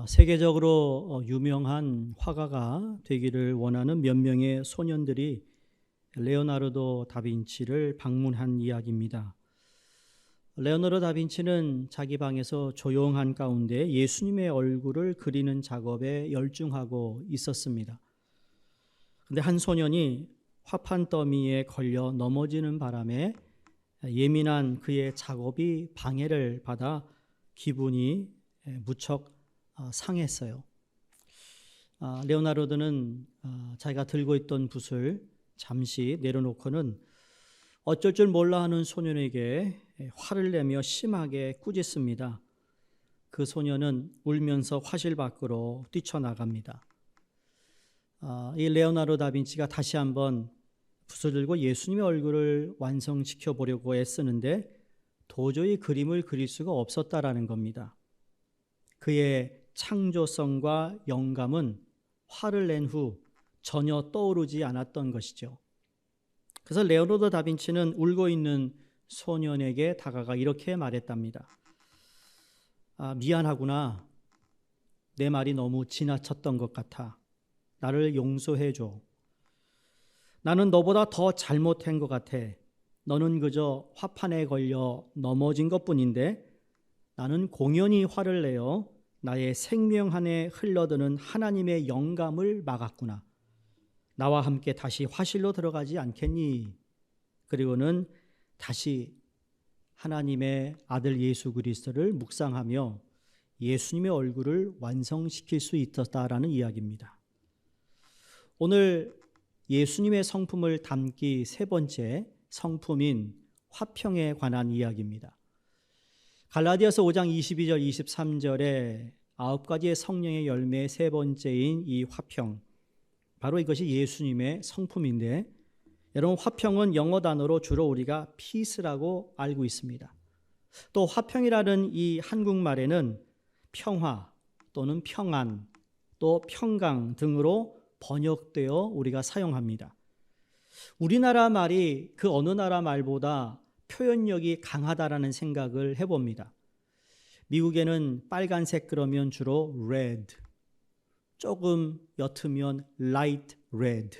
세계적으로 유명한 화가가 되기를 원하는 몇 명의 소년들이 레오나르도 다빈치를 방문한 이야기입니다. 레오나르도 다빈치는 자기 방에서 조용한 가운데 예수님의 얼굴을 그리는 작업에 열중하고 있었습니다. 그런데 한 소년이 화판 더미에 걸려 넘어지는 바람에 예민한 그의 작업이 방해를 받아 기분이 무척 상했어요. 레오나르도는 자기가 들고 있던 붓을 잠시 내려놓고는 어쩔 줄 몰라 하는 소년에게 화를 내며 심하게 꾸짖습니다. 그 소년은 울면서 화실 밖으로 뛰쳐나갑니다. 이 레오나르도 다빈치가 다시 한번 붓을 들고 예수님의 얼굴을 완성시켜 보려고 애쓰는데 도저히 그림을 그릴 수가 없었다라는 겁니다. 그의 창조성과 영감은 화를 낸 후 전혀 떠오르지 않았던 것이죠. 그래서 레오나르도 다빈치는 울고 있는 소년에게 다가가 이렇게 말했답니다. 미안하구나. 내 말이 너무 지나쳤던 것 같아. 나를 용서해 줘. 나는 너보다 더 잘못한 것 같아. 너는 그저 화판에 걸려 넘어진 것뿐인데 나는 공연히 화를 내어 나의 생명 안에 흘러드는 하나님의 영감을 막았구나. 나와 함께 다시 화실로 들어가지 않겠니? 그리고는 다시 하나님의 아들 예수 그리스도를 묵상하며 예수님의 얼굴을 완성시킬 수 있었다라는 이야기입니다. 오늘 예수님의 성품을 담기 세 번째 성품인 화평에 관한 이야기입니다. 갈라디아서 5장 22절 23절에 9가지의 성령의 열매의 세 번째인 이 화평, 바로 이것이 예수님의 성품인데, 여러분 화평은 영어 단어로 주로 우리가 peace라고 알고 있습니다. 또 화평이라는 이 한국말에는 평화 또는 평안 또 평강 등으로 번역되어 우리가 사용합니다. 우리나라 말이 그 어느 나라 말보다 표현력이 강하다라는 생각을 해봅니다. 미국에는 빨간색 그러면 주로 red, 조금 옅으면 light red,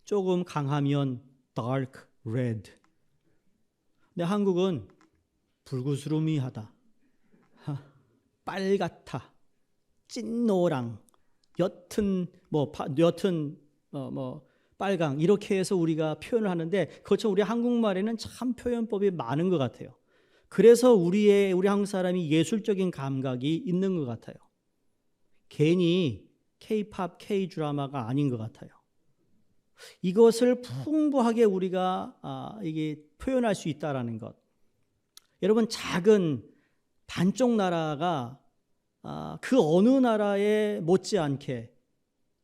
조금 강하면 dark red. 근데 한국은 불구스름이하다, 빨갛다, 찐노랑, 옅은 빨강 이렇게 해서 우리가 표현을 하는데, 그것처럼 우리 한국말에는 참 표현법이 많은 것 같아요. 그래서 우리 한국 사람이 예술적인 감각이 있는 것 같아요. 괜히 K-팝, K-드라마가 아닌 것 같아요. 이것을 풍부하게 우리가 이게 표현할 수 있다라는 것. 여러분, 작은 반쪽 나라가 그 어느 나라에 못지않게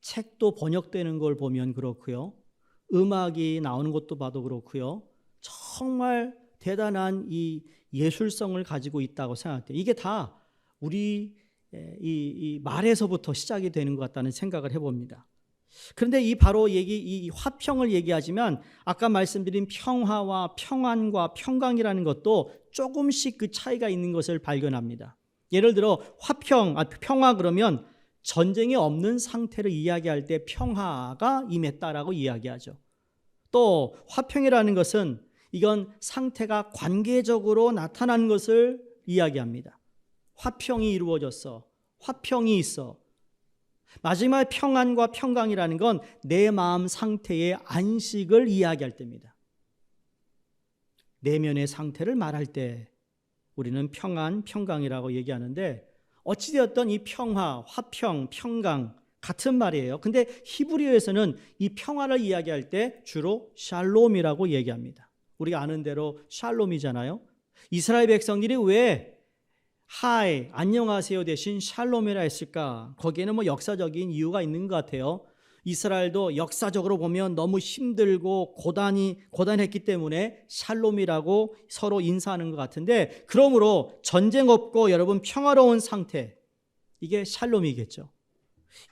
책도 번역되는 걸 보면 그렇고요, 음악이 나오는 것도 봐도 그렇고요, 정말 대단한 이 예술성을 가지고 있다고 생각돼요. 이게 다 우리 이 말에서부터 시작이 되는 것 같다는 생각을 해봅니다. 그런데 이 화평을 얘기하지만 아까 말씀드린 평화와 평안과 평강이라는 것도 조금씩 그 차이가 있는 것을 발견합니다. 예를 들어 평화 그러면 전쟁이 없는 상태를 이야기할 때 평화가 임했다라고 이야기하죠. 또 화평이라는 것은 이건 상태가 관계적으로 나타난 것을 이야기합니다. 화평이 이루어졌어. 화평이 있어. 마지막 평안과 평강이라는 건 내 마음 상태의 안식을 이야기할 때입니다. 내면의 상태를 말할 때 우리는 평안, 평강이라고 얘기하는데, 어찌되었든 이 평화, 화평, 평강 같은 말이에요. 근데 히브리어에서는 이 평화를 이야기할 때 주로 샬롬이라고 얘기합니다. 우리가 아는 대로 샬롬이잖아요. 이스라엘 백성들이 왜 하이, 안녕하세요 대신 샬롬이라 했을까? 거기에는 역사적인 이유가 있는 것 같아요. 이스라엘도 역사적으로 보면 너무 힘들고 고단했기 때문에 샬롬이라고 서로 인사하는 것 같은데, 그러므로 전쟁 없고 여러분 평화로운 상태, 이게 샬롬이겠죠.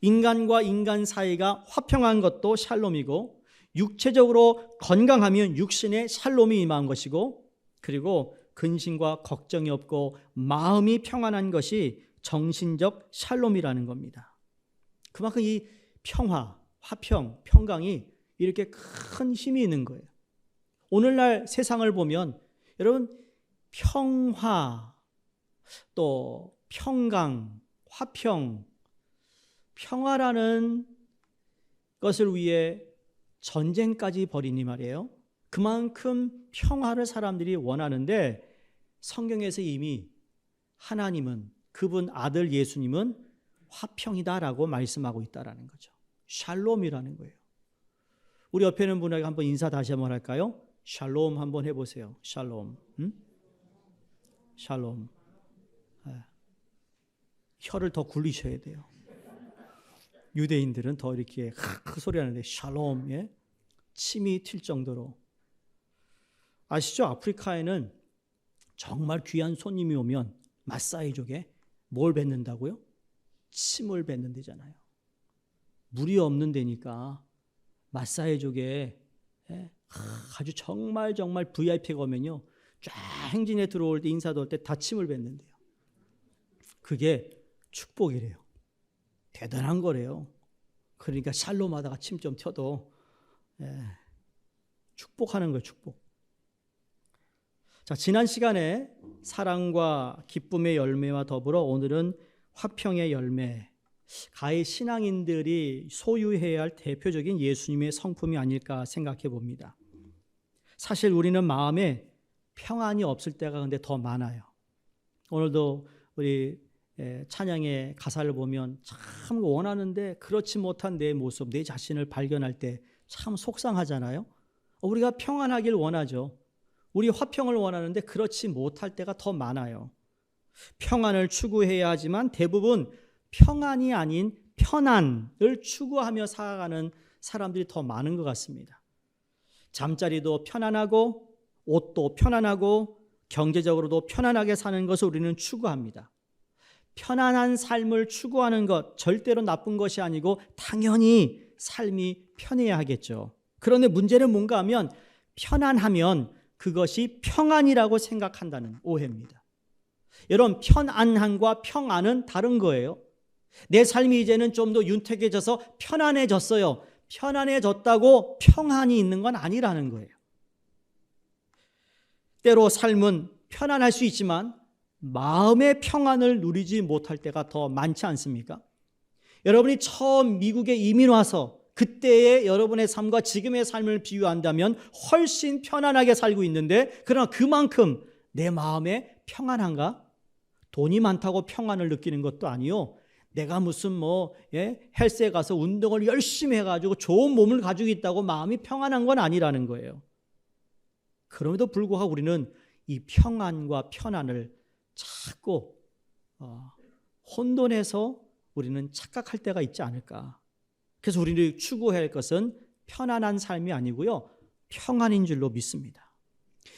인간과 인간 사이가 화평한 것도 샬롬이고, 육체적으로 건강하면 육신의 샬롬이 임한 것이고, 그리고 근심과 걱정이 없고 마음이 평안한 것이 정신적 샬롬이라는 겁니다. 그만큼 이 평화, 화평, 평강이 이렇게 큰 힘이 있는 거예요. 오늘날 세상을 보면 여러분 평화, 또 평강, 화평, 평화라는 것을 위해 전쟁까지 벌이니 말이에요. 그만큼 평화를 사람들이 원하는데 성경에서 이미 하나님은, 그분 아들 예수님은 화평이다라고 말씀하고 있다라는 거죠. 샬롬이라는 거예요. 우리 옆에 있는 분에게 한번 인사 다시 한번 할까요? 샬롬 한번 해보세요. 샬롬. 샬롬. 혀를 더 굴리셔야 돼요. 유대인들은 더 이렇게 크 소리 하는데 샬롬, 예? 침이 튈 정도로. 아시죠? 아프리카에는 정말 귀한 손님이 오면 마사이족에 뭘 뱉는다고요? 침을 뱉는다잖아요. 물이 없는 데니까 마사이족에 아주 정말 VIP가 오면요, 쫙 행진에 들어올 때 인사도 할 때 다 침을 뱉는데요. 그게 축복이래요. 대단한 거래요. 그러니까 샬롬하다가 침 좀 튀어도 축복하는 거예요. 축복. 자, 지난 시간에 사랑과 기쁨의 열매와 더불어 오늘은 화평의 열매, 가히 신앙인들이 소유해야 할 대표적인 예수님의 성품이 아닐까 생각해 봅니다. 사실 우리는 마음에 평안이 없을 때가 근데 더 많아요. 오늘도 우리 찬양의 가사를 보면 참 원하는데 그렇지 못한 내 모습, 내 자신을 발견할 때 참 속상하잖아요. 우리가 평안하길 원하죠. 우리 화평을 원하는데 그렇지 못할 때가 더 많아요. 평안을 추구해야 하지만 대부분 평안이 아닌 편안을 추구하며 살아가는 사람들이 더 많은 것 같습니다. 잠자리도 편안하고 옷도 편안하고 경제적으로도 편안하게 사는 것을 우리는 추구합니다. 편안한 삶을 추구하는 것 절대로 나쁜 것이 아니고 당연히 삶이 편해야 하겠죠. 그런데 문제는 뭔가 하면 편안하면 그것이 평안이라고 생각한다는 오해입니다. 여러분, 편안함과 평안은 다른 거예요. 내 삶이 이제는 좀 더 윤택해져서 편안해졌어요. 편안해졌다고 평안이 있는 건 아니라는 거예요. 때로 삶은 편안할 수 있지만 마음의 평안을 누리지 못할 때가 더 많지 않습니까? 여러분이 처음 미국에 이민 와서 그때의 여러분의 삶과 지금의 삶을 비유한다면 훨씬 편안하게 살고 있는데, 그러나 그만큼 내 마음에 평안한가? 돈이 많다고 평안을 느끼는 것도 아니요, 내가 무슨 헬스에 가서 운동을 열심히 해가지고 좋은 몸을 가지고 있다고 마음이 평안한 건 아니라는 거예요. 그럼에도 불구하고 우리는 이 평안과 편안을 자꾸 혼돈해서 우리는 착각할 때가 있지 않을까. 그래서 우리는 추구해야 할 것은 편안한 삶이 아니고요, 평안인 줄로 믿습니다.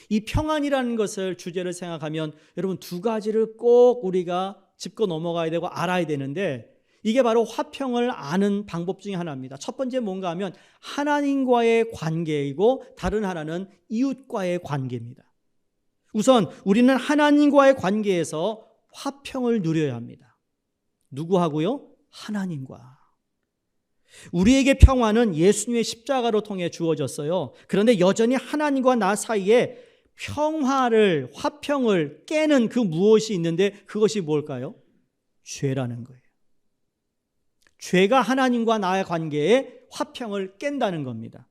이 평안이라는 것을 주제를 생각하면 여러분 두 가지를 꼭 우리가 짚고 넘어가야 되고 알아야 되는데, 이게 바로 화평을 아는 방법 중에 하나입니다. 첫 번째 뭔가 하면 하나님과의 관계이고, 다른 하나는 이웃과의 관계입니다. 우선 우리는 하나님과의 관계에서 화평을 누려야 합니다. 누구하고요? 하나님과. 우리에게 평화는 예수님의 십자가로 통해 주어졌어요. 그런데 여전히 하나님과 나 사이에 평화를, 화평을 깨는 그 무엇이 있는데 그것이 뭘까요? 죄라는 거예요. 죄가 하나님과 나의 관계에 화평을 깬다는 겁니다.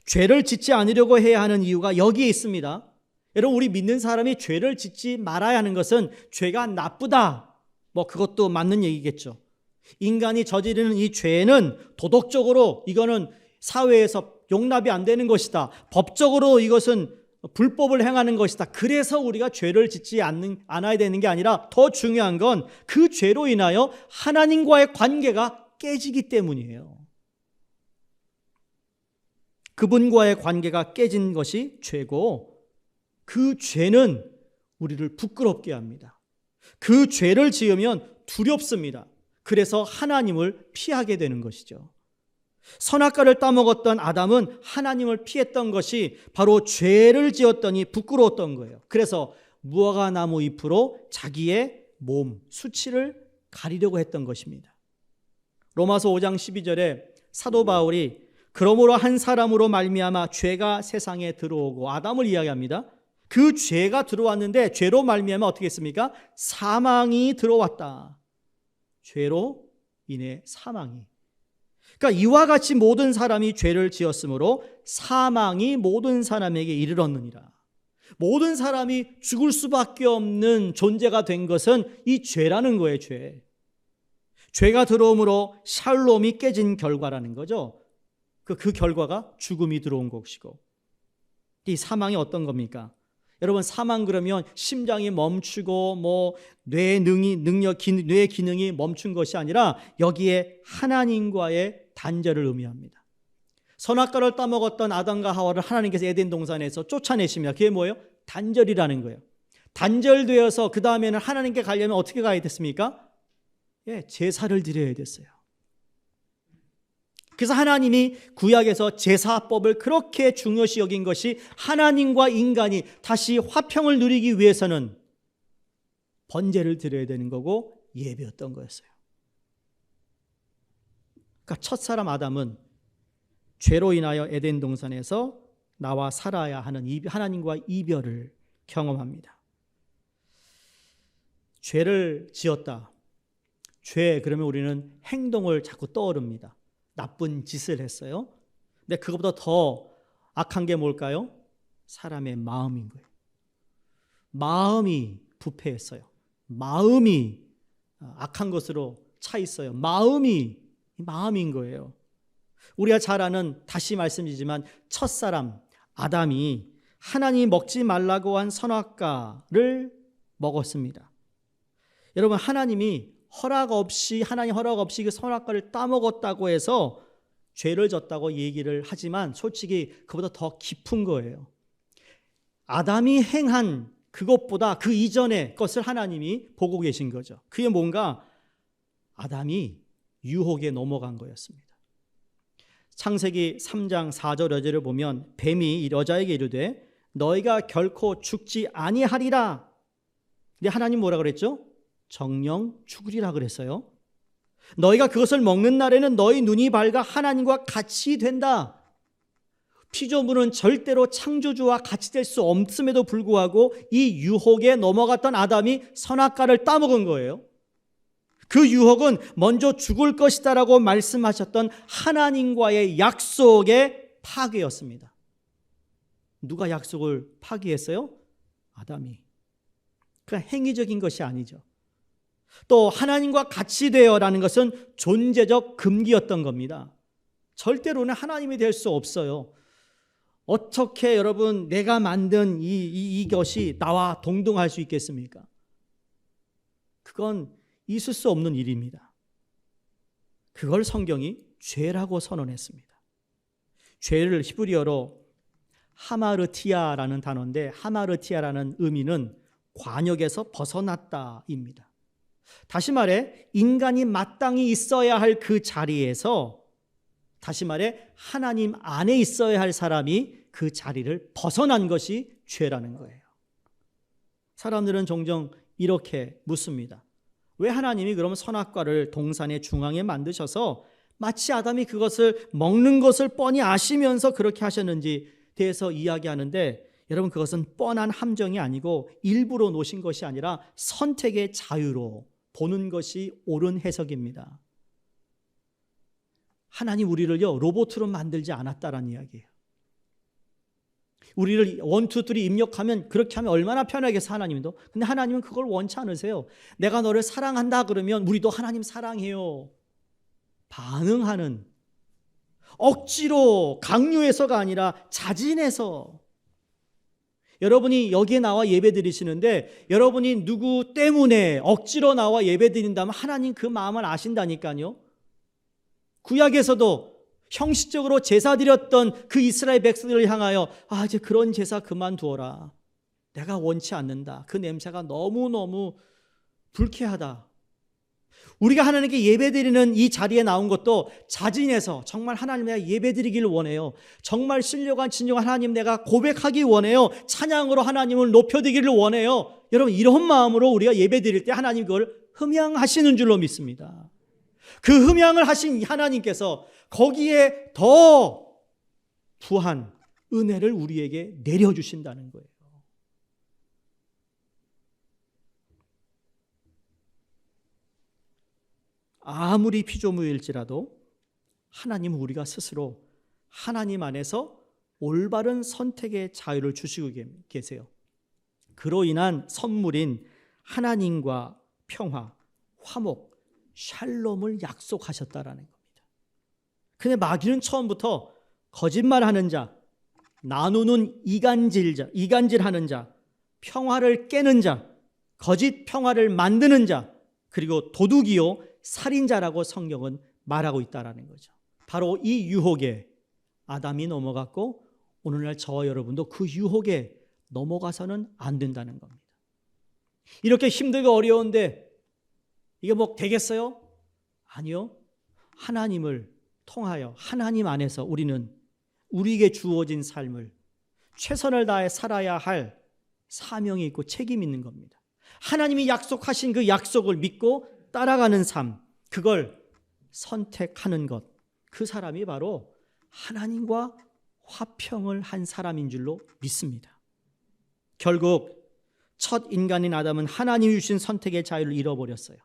죄를 짓지 않으려고 해야 하는 이유가 여기에 있습니다. 여러분, 우리 믿는 사람이 죄를 짓지 말아야 하는 것은 죄가 나쁘다, 그것도 맞는 얘기겠죠. 인간이 저지르는 이 죄는 도덕적으로 이거는 사회에서 용납이 안 되는 것이다, 법적으로 이것은 불법을 행하는 것이다. 그래서 우리가 죄를 짓지 않아야 되는 게 아니라 더 중요한 건 그 죄로 인하여 하나님과의 관계가 깨지기 때문이에요. 그분과의 관계가 깨진 것이 죄고, 그 죄는 우리를 부끄럽게 합니다. 그 죄를 지으면 두렵습니다. 그래서 하나님을 피하게 되는 것이죠. 선악과를 따먹었던 아담은 하나님을 피했던 것이 바로 죄를 지었더니 부끄러웠던 거예요. 그래서 무화과 나무 잎으로 자기의 몸, 수치를 가리려고 했던 것입니다. 로마서 5장 12절에 사도 바울이 그러므로 한 사람으로 말미암아 죄가 세상에 들어오고, 아담을 이야기합니다. 그 죄가 들어왔는데 죄로 말미암아 어떻게 했습니까? 사망이 들어왔다. 죄로 인해 사망이. 그러니까 이와 같이 모든 사람이 죄를 지었으므로 사망이 모든 사람에게 이르렀느니라. 모든 사람이 죽을 수밖에 없는 존재가 된 것은 이 죄라는 거예요. 죄가 들어옴으로 샬롬이 깨진 결과라는 거죠. 그 결과가 죽음이 들어온 것이고, 이 사망이 어떤 겁니까? 여러분, 사망 그러면 심장이 멈추고 뇌 기능이 멈춘 것이 아니라 여기에 하나님과의 단절을 의미합니다. 선악과를 따먹었던 아담과 하와를 하나님께서 에덴 동산에서 쫓아내십니다. 그게 뭐예요? 단절이라는 거예요. 단절되어서 그 다음에는 하나님께 가려면 어떻게 가야 됐습니까? 제사를 드려야 됐어요. 그래서 하나님이 구약에서 제사법을 그렇게 중요시 여긴 것이 하나님과 인간이 다시 화평을 누리기 위해서는 번제를 드려야 되는 거고 예배였던 거였어요. 그러니까 첫사람 아담은 죄로 인하여 에덴 동산에서 나와 살아야 하는 하나님과 이별을 경험합니다. 죄를 지었다. 죄 그러면 우리는 행동을 자꾸 떠오릅니다. 나쁜 짓을 했어요. 근데 그것보다 더 악한 게 뭘까요? 사람의 마음인 거예요. 마음이 부패했어요. 마음이 악한 것으로 차 있어요. 마음인 거예요. 우리가 잘 아는, 다시 말씀드리지만 첫사람 아담이 하나님이 먹지 말라고 한 선악과를 먹었습니다. 여러분, 하나님 허락 없이 그 선악과를 따먹었다고 해서 죄를 졌다고 얘기를 하지만 솔직히 그보다 더 깊은 거예요. 아담이 행한 그것보다 그 이전의 것을 하나님이 보고 계신 거죠. 그게 뭔가 아담이 유혹에 넘어간 거였습니다. 창세기 3장 4절 여절을 보면 뱀이 이 여자에게 이르되 너희가 결코 죽지 아니하리라. 근데 하나님 뭐라 그랬죠? 정녕 죽으리라 그랬어요. 너희가 그것을 먹는 날에는 너희 눈이 밝아 하나님과 같이 된다. 피조물은 절대로 창조주와 같이 될 수 없음에도 불구하고 이 유혹에 넘어갔던 아담이 선악과를 따먹은 거예요. 그 유혹은 먼저 죽을 것이다라고 말씀하셨던 하나님과의 약속의 파괴였습니다. 누가 약속을 파괴했어요? 아담이. 그냥 행위적인 것이 아니죠. 또 하나님과 같이 되어라는 것은 존재적 금기였던 겁니다. 절대로는 하나님이 될 수 없어요. 어떻게 여러분 내가 만든 이것이 나와 동등할 수 있겠습니까? 그건 있을 수 없는 일입니다. 그걸 성경이 죄라고 선언했습니다. 죄를 히브리어로 하마르티아라는 단어인데, 하마르티아라는 의미는 관역에서 벗어났다입니다. 다시 말해 인간이 마땅히 있어야 할 그 자리에서, 다시 말해 하나님 안에 있어야 할 사람이 그 자리를 벗어난 것이 죄라는 거예요. 사람들은 종종 이렇게 묻습니다. 왜 하나님이 그러면 선악과를 동산의 중앙에 만드셔서 마치 아담이 그것을 먹는 것을 뻔히 아시면서 그렇게 하셨는지 대해서 이야기하는데, 여러분 그것은 뻔한 함정이 아니고 일부러 놓으신 것이 아니라 선택의 자유로 보는 것이 옳은 해석입니다. 하나님 우리를요 로봇으로 만들지 않았다라는 이야기예요. 우리를 1, 2, 3 입력하면 그렇게 하면 얼마나 편하겠어 하나님도. 근데 하나님은 그걸 원치 않으세요. 내가 너를 사랑한다 그러면 우리도 하나님 사랑해요 반응하는, 억지로 강요해서가 아니라 자진해서. 여러분이 여기에 나와 예배 드리시는데 여러분이 누구 때문에 억지로 나와 예배 드린다면 하나님 그 마음을 아신다니까요. 구약에서도 형식적으로 제사 드렸던 그 이스라엘 백성들을 향하여 이제 그런 제사 그만두어라. 내가 원치 않는다. 그 냄새가 너무너무 불쾌하다. 우리가 하나님께 예배드리는 이 자리에 나온 것도 자진해서 정말 하나님 내가 예배드리기를 원해요. 정말 신령한 진정한 하나님 내가 고백하기 원해요. 찬양으로 하나님을 높여드리기를 원해요. 여러분 이런 마음으로 우리가 예배 드릴 때 하나님 그걸 흠양하시는 줄로 믿습니다. 그 흠양을 하신 하나님께서 거기에 더 부한 은혜를 우리에게 내려주신다는 거예요. 아무리 피조물일지라도 하나님은 우리가 스스로 하나님 안에서 올바른 선택의 자유를 주시고 계세요. 그로 인한 선물인 하나님과 평화, 화목, 샬롬을 약속하셨다라는 겁니다. 근데 마귀는 처음부터 거짓말하는 자, 나누는 이간질하는 자, 평화를 깨는 자, 거짓 평화를 만드는 자, 그리고 도둑이요 살인자라고 성경은 말하고 있다라는 거죠. 바로 이 유혹에 아담이 넘어갔고 오늘날 저와 여러분도 그 유혹에 넘어가서는 안 된다는 겁니다. 이렇게 힘들고 어려운데 이게 뭐 되겠어요? 아니요. 하나님을 통하여 하나님 안에서 우리는 우리에게 주어진 삶을 최선을 다해 살아야 할 사명이 있고 책임이 있는 겁니다. 하나님이 약속하신 그 약속을 믿고 따라가는 삶, 그걸 선택하는 것, 그 사람이 바로 하나님과 화평을 한 사람인 줄로 믿습니다. 결국 첫 인간인 아담은 하나님이 주신 선택의 자유를 잃어버렸어요.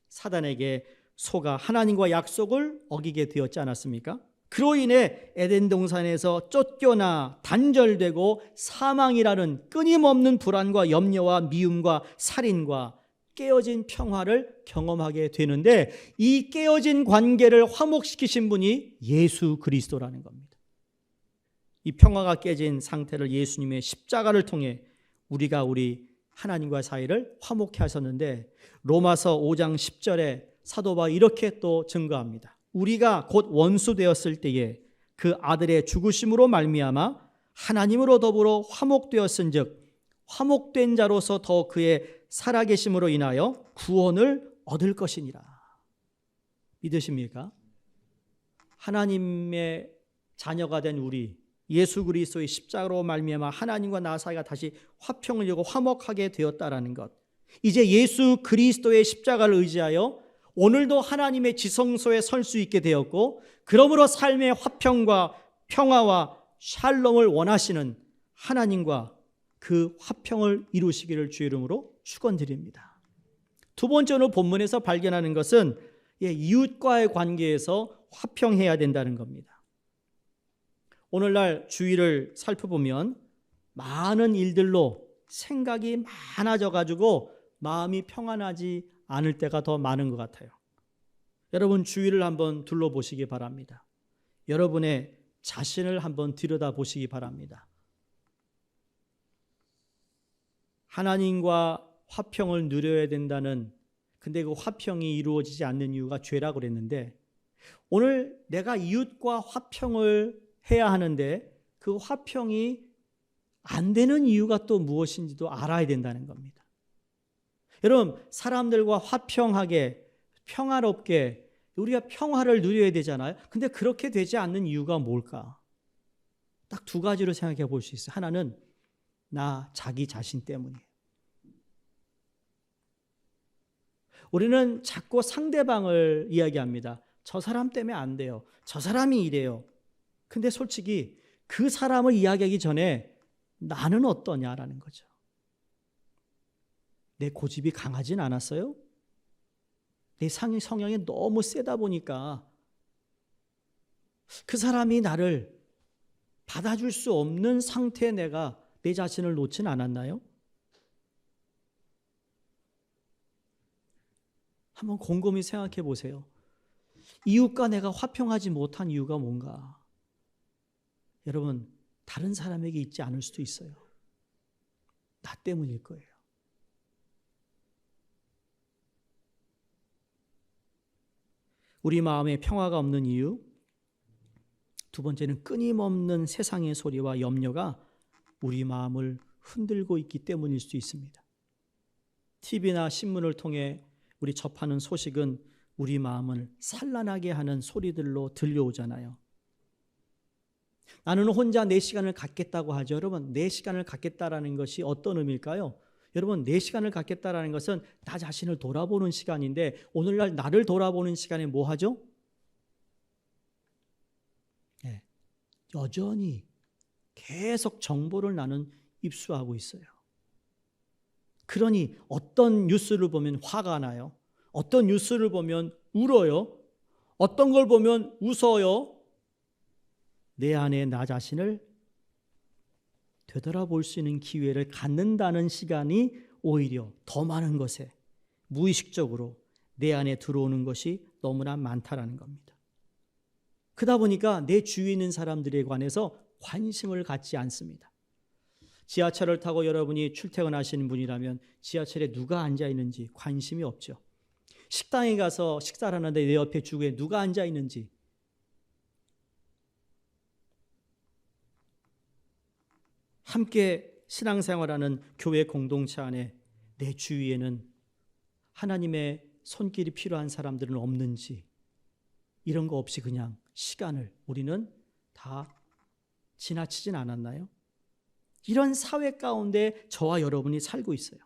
사단에게 속아 하나님과 약속을 어기게 되었지 않았습니까? 그로 인해 에덴 동산에서 쫓겨나 단절되고 사망이라는 끊임없는 불안과 염려와 미움과 살인과 깨어진 평화를 경험하게 되는데 이 깨어진 관계를 화목시키신 분이 예수 그리스도라는 겁니다. 이 평화가 깨진 상태를 예수님의 십자가를 통해 우리가 우리 하나님과 사이를 화목케 하셨는데 로마서 5장 10절에 사도 바울이 이렇게 또 증거합니다. 우리가 곧 원수 되었을 때에 그 아들의 죽으심으로 말미암아 하나님으로 더불어 화목되었은즉 화목된 자로서 더 그의 살아계심으로 인하여 구원을 얻을 것이니라. 믿으십니까? 하나님의 자녀가 된 우리 예수 그리스도의 십자가로 말미암아 하나님과 나 사이가 다시 화평을 이루고 화목하게 되었다라는 것. 이제 예수 그리스도의 십자가를 의지하여 오늘도 하나님의 지성소에 설 수 있게 되었고 그러므로 삶의 화평과 평화와 샬롬을 원하시는 하나님과 그 화평을 이루시기를 주의 이름으로 축원드립니다. 두 번째로 본문에서 발견하는 것은 이웃과의 관계에서 화평해야 된다는 겁니다. 오늘날 주위를 살펴보면 많은 일들로 생각이 많아져 가지고 마음이 평안하지 않을 때가 더 많은 것 같아요. 여러분 주위를 한번 둘러보시기 바랍니다. 여러분의 자신을 한번 들여다보시기 바랍니다. 하나님과 화평을 누려야 된다는 근데 그 화평이 이루어지지 않는 이유가 죄라고 그랬는데 오늘 내가 이웃과 화평을 해야 하는데 그 화평이 안 되는 이유가 또 무엇인지도 알아야 된다는 겁니다. 여러분 사람들과 화평하게 평화롭게 우리가 평화를 누려야 되잖아요. 근데 그렇게 되지 않는 이유가 뭘까? 딱 두 가지로 생각해 볼 수 있어요. 하나는 자기 자신 때문이에요. 우리는 자꾸 상대방을 이야기합니다. 저 사람 때문에 안 돼요. 저 사람이 이래요. 근데 솔직히 그 사람을 이야기하기 전에 나는 어떠냐라는 거죠. 내 고집이 강하진 않았어요? 내 성향이 너무 세다 보니까 그 사람이 나를 받아줄 수 없는 상태에 내가 내 자신을 놓진 않았나요? 한번 곰곰이 생각해 보세요. 이웃과 내가 화평하지 못한 이유가 뭔가? 여러분, 다른 사람에게 있지 않을 수도 있어요. 나 때문일 거예요. 우리 마음에 평화가 없는 이유, 두 번째는 끊임없는 세상의 소리와 염려가 우리 마음을 흔들고 있기 때문일 수도 있습니다. TV나 신문을 통해 우리 접하는 소식은 우리 마음을 산란하게 하는 소리들로 들려오잖아요. 나는 혼자 내 시간을 갖겠다고 하죠. 여러분, 내 시간을 갖겠다라는 것이 어떤 의미일까요? 여러분, 내 시간을 갖겠다라는 것은 나 자신을 돌아보는 시간인데 오늘날 나를 돌아보는 시간에 뭐 하죠? 네, 여전히 계속 정보를 나는 입수하고 있어요. 그러니 어떤 뉴스를 보면 화가 나요. 어떤 뉴스를 보면 울어요. 어떤 걸 보면 웃어요. 내 안에 나 자신을 되돌아볼 수 있는 기회를 갖는다는 시간이 오히려 더 많은 것에 무의식적으로 내 안에 들어오는 것이 너무나 많다라는 겁니다. 그러다 보니까 내 주위에 있는 사람들에 관해서 관심을 갖지 않습니다. 지하철을 타고 여러분이 출퇴근하시는 분이라면 지하철에 누가 앉아 있는지 관심이 없죠. 식당에 가서 식사를 하는데 내 옆에 주위에 누가 앉아 있는지, 함께 신앙생활하는 교회 공동체 안에 내 주위에는 하나님의 손길이 필요한 사람들은 없는지, 이런 거 없이 그냥 시간을 우리는 다 지나치진 않았나요? 이런 사회 가운데 저와 여러분이 살고 있어요.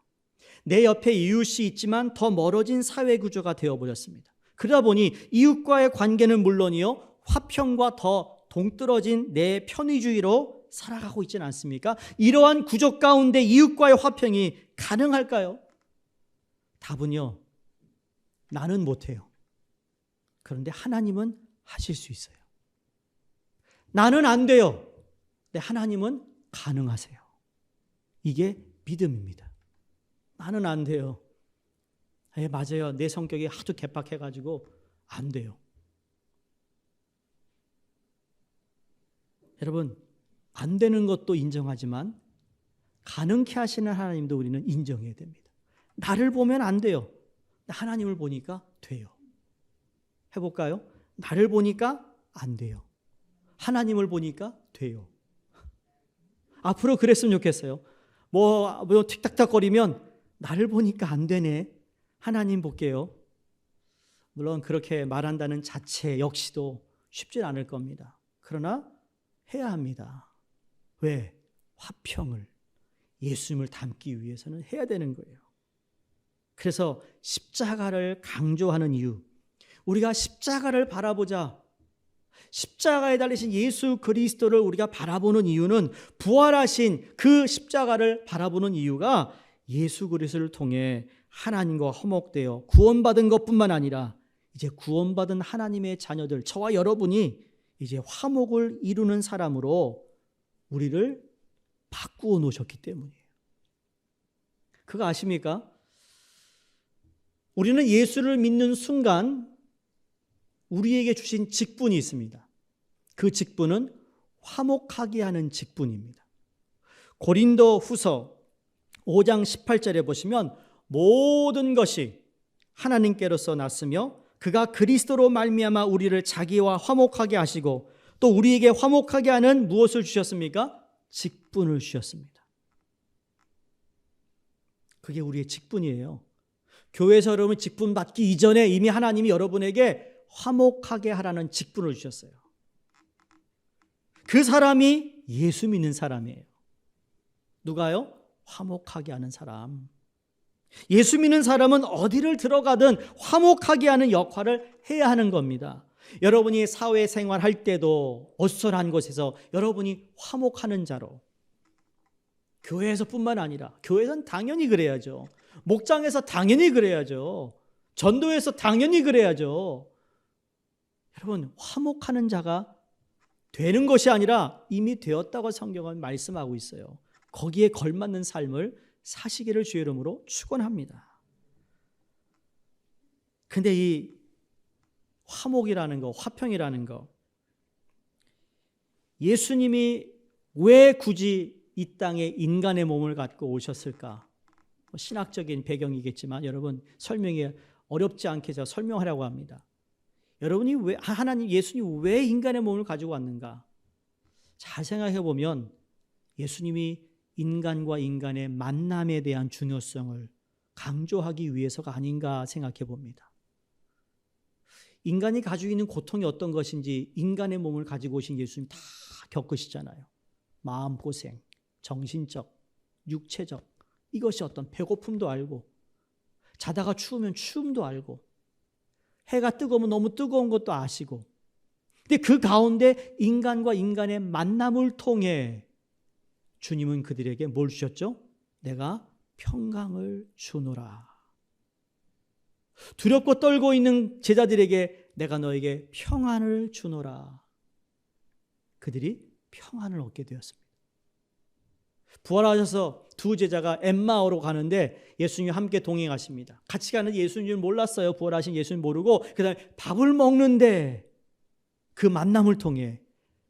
내 옆에 이웃이 있지만 더 멀어진 사회 구조가 되어버렸습니다. 그러다 보니 이웃과의 관계는 물론이요, 화평과 더 동떨어진 내 편의주의로 살아가고 있지는 않습니까? 이러한 구조 가운데 이웃과의 화평이 가능할까요? 답은요, 나는 못해요. 그런데 하나님은 하실 수 있어요. 나는 안 돼요. 근데 하나님은 가능하세요. 이게 믿음입니다. 나는 안 돼요. 맞아요. 내 성격이 하도 개팍해가지고 안 돼요. 여러분, 안 되는 것도 인정하지만 가능케 하시는 하나님도 우리는 인정해야 됩니다. 나를 보면 안 돼요. 하나님을 보니까 돼요. 해볼까요? 나를 보니까 안 돼요. 하나님을 보니까 돼요. 앞으로 그랬으면 좋겠어요. 뭐 틱탁탁거리면 나를 보니까 안 되네. 하나님 볼게요. 물론 그렇게 말한다는 자체 역시도 쉽진 않을 겁니다. 그러나 해야 합니다. 왜? 화평을, 예수님을 닮기 위해서는 해야 되는 거예요. 그래서 십자가를 강조하는 이유, 우리가 십자가를 바라보자, 십자가에 달리신 예수 그리스도를 우리가 바라보는 이유는, 부활하신 그 십자가를 바라보는 이유가 예수 그리스도를 통해 하나님과 화목되어 구원받은 것뿐만 아니라 이제 구원받은 하나님의 자녀들, 저와 여러분이 이제 화목을 이루는 사람으로 우리를 바꾸어 놓으셨기 때문이에요. 그거 아십니까? 우리는 예수를 믿는 순간 우리에게 주신 직분이 있습니다. 그 직분은 화목하게 하는 직분입니다. 고린도 후서 5장 18절에 보시면 모든 것이 하나님께로서 났으며 그가 그리스도로 말미암아 우리를 자기와 화목하게 하시고 또 우리에게 화목하게 하는 무엇을 주셨습니까? 직분을 주셨습니다. 그게 우리의 직분이에요. 교회에서 여러분 직분 받기 이전에 이미 하나님이 여러분에게 화목하게 하라는 직분을 주셨어요. 그 사람이 예수 믿는 사람이에요. 누가요? 화목하게 하는 사람. 예수 믿는 사람은 어디를 들어가든 화목하게 하는 역할을 해야 하는 겁니다. 여러분이 사회생활 할 때도 어수선한 곳에서 여러분이 화목하는 자로, 교회에서뿐만 아니라, 교회에서는 당연히 그래야죠. 목장에서 당연히 그래야죠. 전도에서 당연히 그래야죠. 여러분, 화목하는 자가 되는 것이 아니라 이미 되었다고 성경은 말씀하고 있어요. 거기에 걸맞는 삶을 사시기를 주의 이름으로 축원합니다. 근데 이 화목이라는 거, 화평이라는 거, 예수님이 왜 굳이 이 땅에 인간의 몸을 갖고 오셨을까? 신학적인 배경이겠지만 여러분, 설명이 어렵지 않게 제가 설명하려고 합니다. 여러분이 왜, 하나님, 예수님이 왜 인간의 몸을 가지고 왔는가? 잘 생각해 보면 예수님이 인간과 인간의 만남에 대한 중요성을 강조하기 위해서가 아닌가 생각해 봅니다. 인간이 가지고 있는 고통이 어떤 것인지 인간의 몸을 가지고 오신 예수님 다 겪으시잖아요. 마음고생, 정신적, 육체적 이것이 어떤 배고픔도 알고, 자다가 추우면 추움도 알고, 해가 뜨거우면 너무 뜨거운 것도 아시고, 근데 그 가운데 인간과 인간의 만남을 통해 주님은 그들에게 뭘 주셨죠? 내가 평강을 주노라. 두렵고 떨고 있는 제자들에게 내가 너에게 평안을 주노라. 그들이 평안을 얻게 되었습니다. 부활하셔서 두 제자가 엠마오로 가는데 예수님이 함께 동행하십니다. 같이 가는 예수님을 몰랐어요. 부활하신 예수님 모르고 그다음에 밥을 먹는데 그 만남을 통해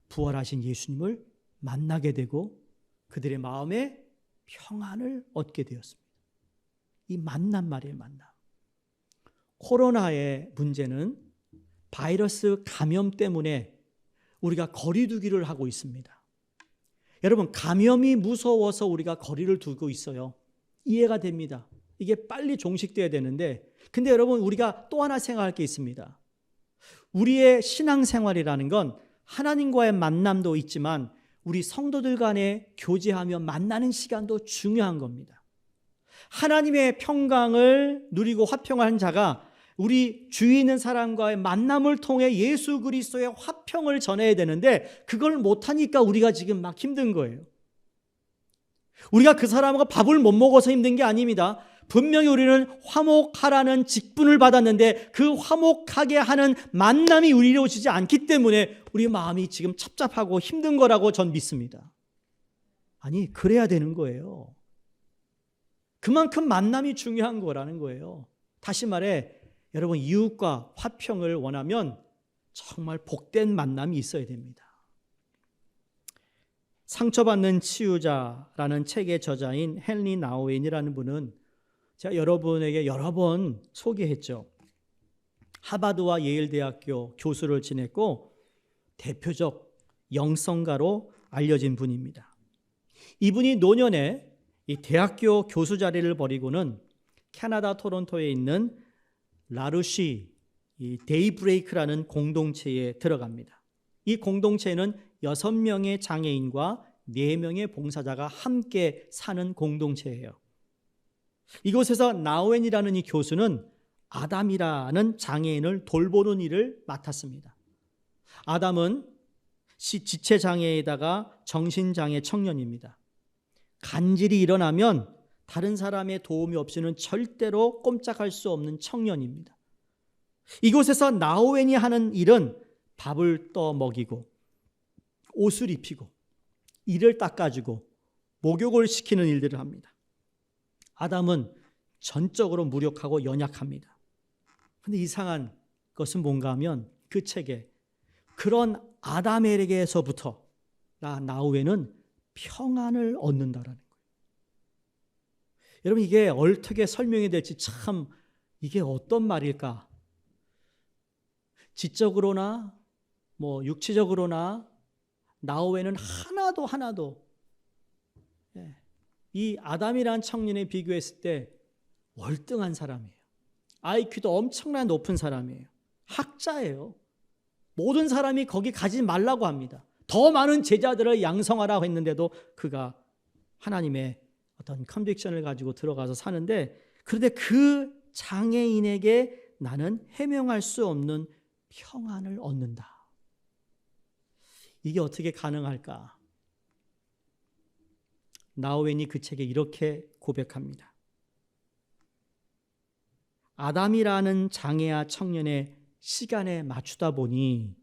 부활하신 예수님을 만나게 되고 그들의 마음에 평안을 얻게 되었습니다. 이 만남 말이에요, 만남. 코로나의 문제는 바이러스 감염 때문에 우리가 거리 두기를 하고 있습니다. 여러분, 감염이 무서워서 우리가 거리를 두고 있어요. 이해가 됩니다. 이게 빨리 종식돼야 되는데, 근데 여러분, 우리가 또 하나 생각할 게 있습니다. 우리의 신앙생활이라는 건 하나님과의 만남도 있지만 우리 성도들 간에 교제하며 만나는 시간도 중요한 겁니다. 하나님의 평강을 누리고 화평한 자가 우리 주위에 있는 사람과의 만남을 통해 예수 그리스도의 화평을 전해야 되는데 그걸 못하니까 우리가 지금 막 힘든 거예요. 우리가 그 사람과 밥을 못 먹어서 힘든 게 아닙니다. 분명히 우리는 화목하라는 직분을 받았는데 그 화목하게 하는 만남이 우리로 이루어지지 않기 때문에 우리 마음이 지금 찹찹하고 힘든 거라고 전 믿습니다. 아니, 그래야 되는 거예요. 그만큼 만남이 중요한 거라는 거예요. 다시 말해, 여러분, 이웃과 화평을 원하면 정말 복된 만남이 있어야 됩니다. 상처받는 치유자라는 책의 저자인 헨리 나우엔이라는 분은 제가 여러분에게 여러 번 소개했죠. 하버드와 예일대학교 교수를 지냈고 대표적 영성가로 알려진 분입니다. 이분이 노년에 이 대학교 교수 자리를 버리고는 캐나다 토론토에 있는 라루시 데이브레이크라는 공동체에 들어갑니다. 이 공동체는 6명의 장애인과 4명의 봉사자가 함께 사는 공동체예요. 이곳에서 나우엔이라는 이 교수는 아담이라는 장애인을 돌보는 일을 맡았습니다. 아담은 지체장애에다가 정신장애 청년입니다. 간질이 일어나면 다른 사람의 도움이 없이는 절대로 꼼짝할 수 없는 청년입니다. 이곳에서 나우엔이 하는 일은 밥을 떠 먹이고 옷을 입히고 이를 닦아주고 목욕을 시키는 일들을 합니다. 아담은 전적으로 무력하고 연약합니다. 그런데 이상한 것은 뭔가 하면 그 책에 그런 아담에게서부터 나우엔은 평안을 얻는다라는 거예요. 여러분, 이게 어떻게 설명이 될지 참 이게 어떤 말일까? 지적으로나 육체적으로나 나우엔은 하나도 이 아담이라는 청년에 비교했을 때 월등한 사람이에요. IQ도 엄청나게 높은 사람이에요. 학자예요. 모든 사람이 거기 가지 말라고 합니다. 더 많은 제자들을 양성하라고 했는데도 그가 하나님의 어떤 컨빅션을 가지고 들어가서 사는데, 그런데 그 장애인에게 나는 해명할 수 없는 평안을 얻는다. 이게 어떻게 가능할까? 나우엔이 그 책에 이렇게 고백합니다. 아담이라는 장애아 청년의 시간에 맞추다 보니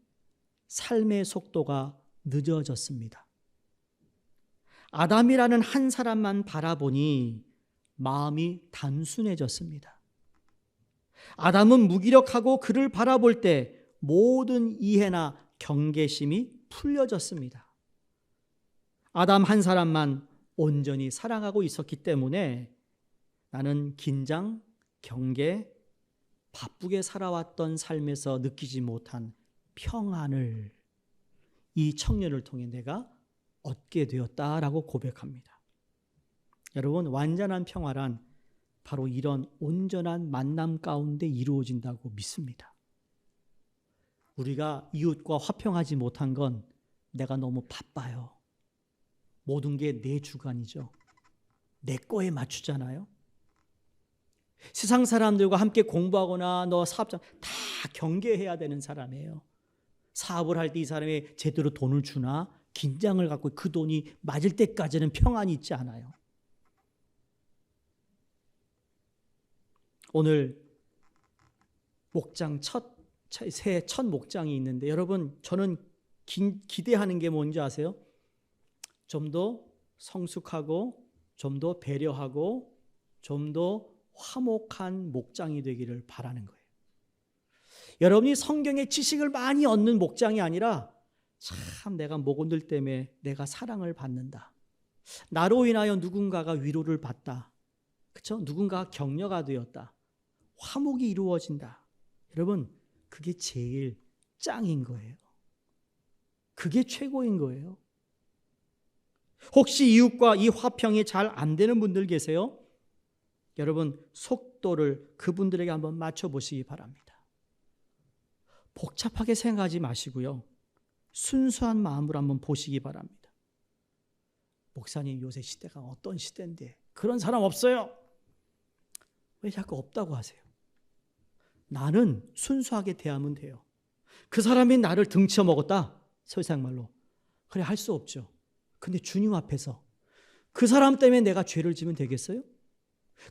삶의 속도가 늦어졌습니다. 아담이라는 한 사람만 바라보니 마음이 단순해졌습니다. 아담은 무기력하고 그를 바라볼 때 모든 이해나 경계심이 풀려졌습니다. 아담 한 사람만 온전히 사랑하고 있었기 때문에 나는 긴장, 경계, 바쁘게 살아왔던 삶에서 느끼지 못한 평안을 이 청년을 통해 내가 얻게 되었다라고 고백합니다. 여러분, 완전한 평화란 바로 이런 온전한 만남 가운데 이루어진다고 믿습니다. 우리가 이웃과 화평하지 못한 건 내가 너무 바빠요. 모든 게 내 주관이죠. 내 거에 맞추잖아요. 세상 사람들과 함께 공부하거나 너 사업장 다 경계해야 되는 사람이에요. 사업을 할 때 이 사람이 제대로 돈을 주나 긴장을 갖고 그 돈이 맞을 때까지는 평안이 있지 않아요. 오늘 목장 새해 첫 목장이 있는데 여러분 저는 기대하는 게 뭔지 아세요? 좀 더 성숙하고 좀 더 배려하고 좀 더 화목한 목장이 되기를 바라는 거예요. 여러분이 성경의 지식을 많이 얻는 목장이 아니라 참 내가 목원들 때문에 내가 사랑을 받는다. 나로 인하여 누군가가 위로를 받다. 그렇죠? 누군가가 격려가 되었다. 화목이 이루어진다. 여러분 그게 제일 짱인 거예요. 그게 최고인 거예요. 혹시 이웃과 이 화평이 잘 안 되는 분들 계세요? 여러분 속도를 그분들에게 한번 맞춰보시기 바랍니다. 복잡하게 생각하지 마시고요. 순수한 마음으로 한번 보시기 바랍니다. 목사님 요새 시대가 어떤 시대인데 그런 사람 없어요. 왜 자꾸 없다고 하세요? 나는 순수하게 대하면 돼요. 그 사람이 나를 등쳐 먹었다. 서울말로. 그래 할 수 없죠. 근데 주님 앞에서 그 사람 때문에 내가 죄를 지면 되겠어요?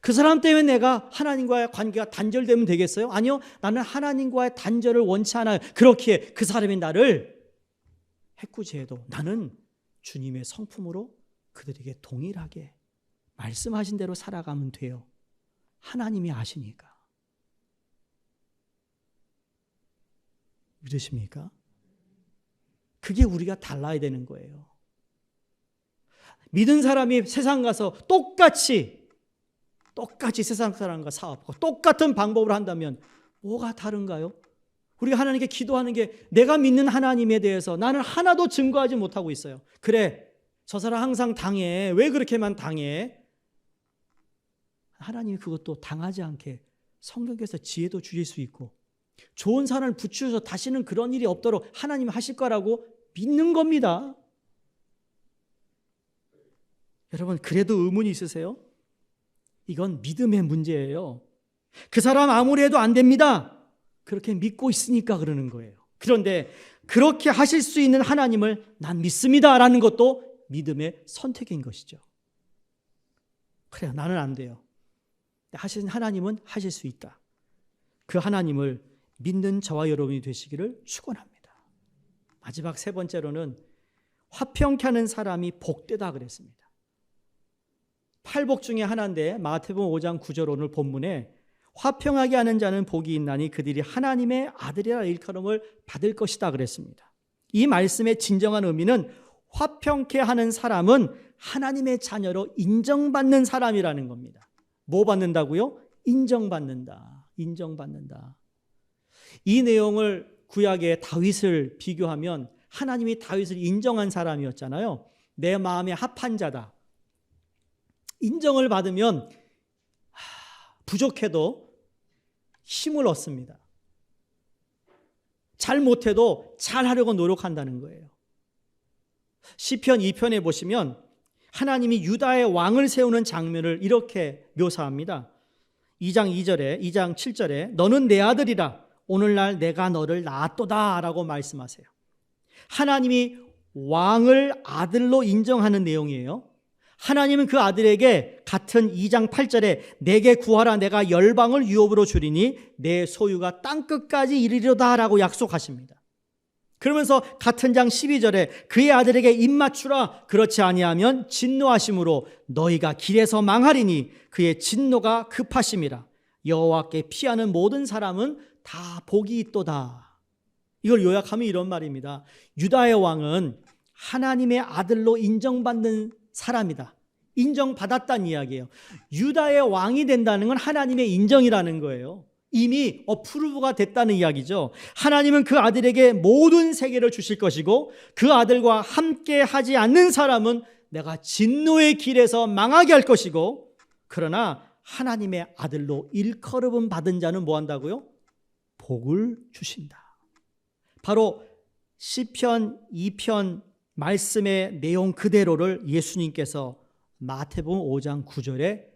그 사람 때문에 내가 하나님과의 관계가 단절되면 되겠어요? 아니요. 나는 하나님과의 단절을 원치 않아요. 그렇기에 그 사람이 나를 해코지해도 나는 주님의 성품으로 그들에게 동일하게 말씀하신 대로 살아가면 돼요. 하나님이 아시니까. 믿으십니까? 그게 우리가 달라야 되는 거예요. 믿은 사람이 세상 가서 똑같이 세상 사람과 사업하고 똑같은 방법으로 한다면 뭐가 다른가요? 우리가 하나님께 기도하는 게 내가 믿는 하나님에 대해서 나는 하나도 증거하지 못하고 있어요. 그래, 저 사람 항상 당해. 왜 그렇게만 당해? 하나님이 그것도 당하지 않게 성경에서 지혜도 주실 수 있고 좋은 사람을 붙여서 다시는 그런 일이 없도록 하나님이 하실 거라고 믿는 겁니다. 여러분 그래도 의문이 있으세요? 이건 믿음의 문제예요. 그 사람 아무리 해도 안 됩니다. 그렇게 믿고 있으니까 그러는 거예요. 그런데 그렇게 하실 수 있는 하나님을 난 믿습니다라는 것도 믿음의 선택인 것이죠. 그래요. 나는 안 돼요. 하신 하나님은 하실 수 있다. 그 하나님을 믿는 저와 여러분이 되시기를 축원합니다. 마지막 세 번째로는 화평케 하는 사람이 복되다 그랬습니다. 팔복 중에 하나인데 마태복음 5장 9절 오늘 본문에 화평하게 하는 자는 복이 있나니 그들이 하나님의 아들이라 일컬음을 받을 것이다 그랬습니다. 이 말씀의 진정한 의미는 화평케 하는 사람은 하나님의 자녀로 인정받는 사람이라는 겁니다. 뭐 받는다고요? 인정받는다. 인정받는다. 이 내용을 구약의 다윗을 비교하면 하나님이 다윗을 인정한 사람이었잖아요. 내 마음에 합한 자다. 인정을 받으면 부족해도 힘을 얻습니다. 잘못해도 잘하려고 노력한다는 거예요. 시편 2편에 보시면 하나님이 유다의 왕을 세우는 장면을 이렇게 묘사합니다. 2장 7절에 너는 내 아들이라 오늘날 내가 너를 낳았도다 라고 말씀하세요. 하나님이 왕을 아들로 인정하는 내용이에요. 하나님은 그 아들에게 같은 2장 8절에 내게 구하라 내가 열방을 유업으로 주리니 내 소유가 땅끝까지 이르리로다 라고 약속하십니다. 그러면서 같은 장 12절에 그의 아들에게 입맞추라 그렇지 아니하면 진노하심으로 너희가 길에서 망하리니 그의 진노가 급하심이라 여호와께 피하는 모든 사람은 다 복이 있도다. 이걸 요약하면 이런 말입니다. 유다의 왕은 하나님의 아들로 인정받는 사람이다. 인정받았다는 이야기예요. 유다의 왕이 된다는 건 하나님의 인정이라는 거예요. 이미 어프루브가 됐다는 이야기죠. 하나님은 그 아들에게 모든 세계를 주실 것이고 그 아들과 함께 하지 않는 사람은 내가 진노의 길에서 망하게 할 것이고 그러나 하나님의 아들로 일컬음 받은 자는 뭐 한다고요? 복을 주신다. 바로 시편 2편 말씀의 내용 그대로를 예수님께서 마태복음 5장 9절에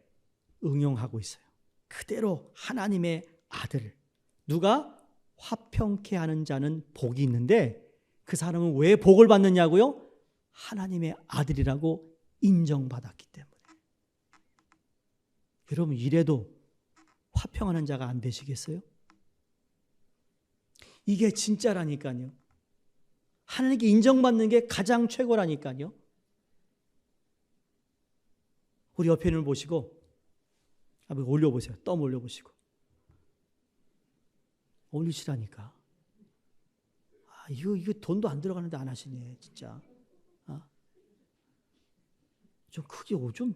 응용하고 있어요. 그대로 하나님의 아들, 누가 화평케 하는 자는 복이 있는데 그 사람은 왜 복을 받느냐고요? 하나님의 아들이라고 인정받았기 때문에. 여러분 이래도 화평하는 자가 안 되시겠어요? 이게 진짜라니까요. 하나님께 인정받는 게 가장 최고라니까요. 우리 옆에 있는 걸 보시고 한번 올려보세요. 덤 올려보시고. 올리시라니까. 이거 돈도 안 들어가는데 안 하시네 진짜. 좀 크게 좀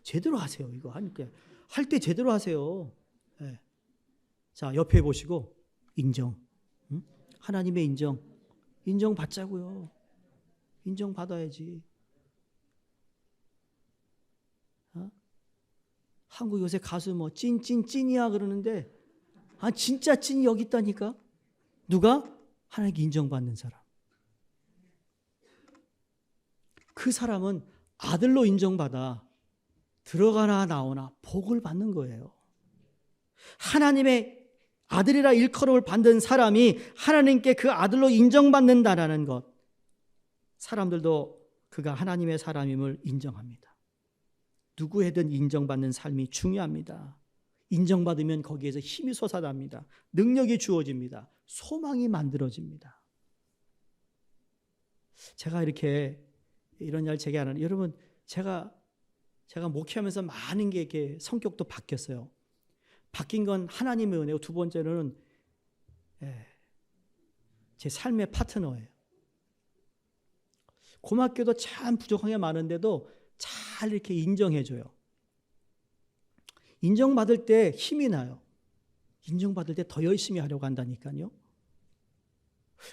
제대로 하세요. 이거 하니까 할 때 제대로 하세요. 네. 자 옆에 보시고 인정. 응? 하나님의 인정 받자고요. 인정 받아야지. 한국 요새 가수 뭐 찐이야 그러는데 진짜 찐이 여기 있다니까. 누가? 하나님께 인정받는 사람. 그 사람은 아들로 인정받아 들어가나 나오나 복을 받는 거예요. 하나님의 아들이라 일컬음을 받는 사람이 하나님께 그 아들로 인정받는다라는 것, 사람들도 그가 하나님의 사람임을 인정합니다. 누구에든 인정받는 삶이 중요합니다. 인정받으면 거기에서 힘이 솟아납니다. 능력이 주어집니다. 소망이 만들어집니다. 제가 이렇게 이런 날 제게 하는, 여러분 제가 목회하면서 많은 게 이렇게 성격도 바뀌었어요. 바뀐 건 하나님의 은혜고, 두 번째는 제 삶의 파트너예요. 고맙게도 참 부족한 게 많은데도 잘 이렇게 인정해줘요. 인정받을 때 힘이 나요. 인정받을 때 더 열심히 하려고 한다니까요.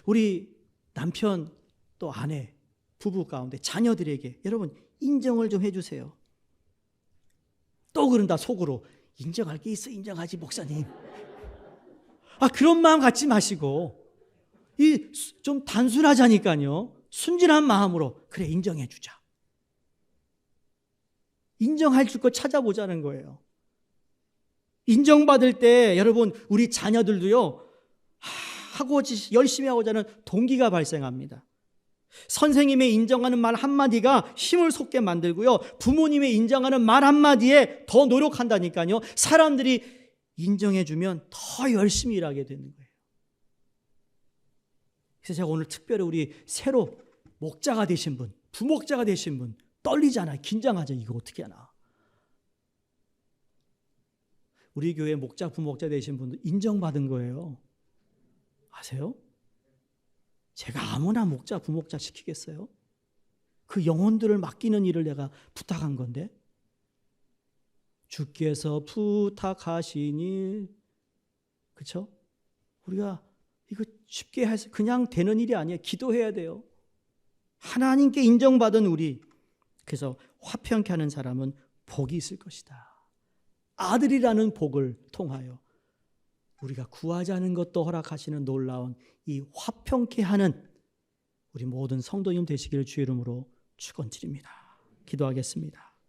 우리 남편 또 아내, 부부 가운데 자녀들에게 여러분 인정을 좀 해주세요. 또 그런다 속으로. 인정할 게 있어 인정하지 목사님. 그런 마음 갖지 마시고 좀 단순하자니까요. 순진한 마음으로 그래 인정해 주자. 인정할 줄 거 찾아보자는 거예요. 인정받을 때 여러분 우리 자녀들도요 하고 열심히 하고자 하는 동기가 발생합니다. 선생님의 인정하는 말 한마디가 힘을 솟게 만들고요, 부모님의 인정하는 말 한마디에 더 노력한다니까요. 사람들이 인정해주면 더 열심히 일하게 되는 거예요. 그래서 제가 오늘 특별히 우리 새로 목자가 되신 분, 부목자가 되신 분, 떨리잖아요. 긴장하죠. 이거 어떻게 하나. 우리 교회 목자, 부목자 되신 분들 인정받은 거예요. 아세요? 제가 아무나 목자, 부목자 시키겠어요? 그 영혼들을 맡기는 일을 내가 부탁한 건데, 주께서 부탁하시니, 그렇죠? 우리가 이거 쉽게 해서 그냥 되는 일이 아니에요. 기도해야 돼요. 하나님께 인정받은 우리, 그래서 화평케 하는 사람은 복이 있을 것이다. 아들이라는 복을 통하여 우리가 구하지 않은 것도 허락하시는 놀라운 이 화평케 하는 우리 모든 성도님 되시기를 주의 이름으로 축원드립니다. 기도하겠습니다.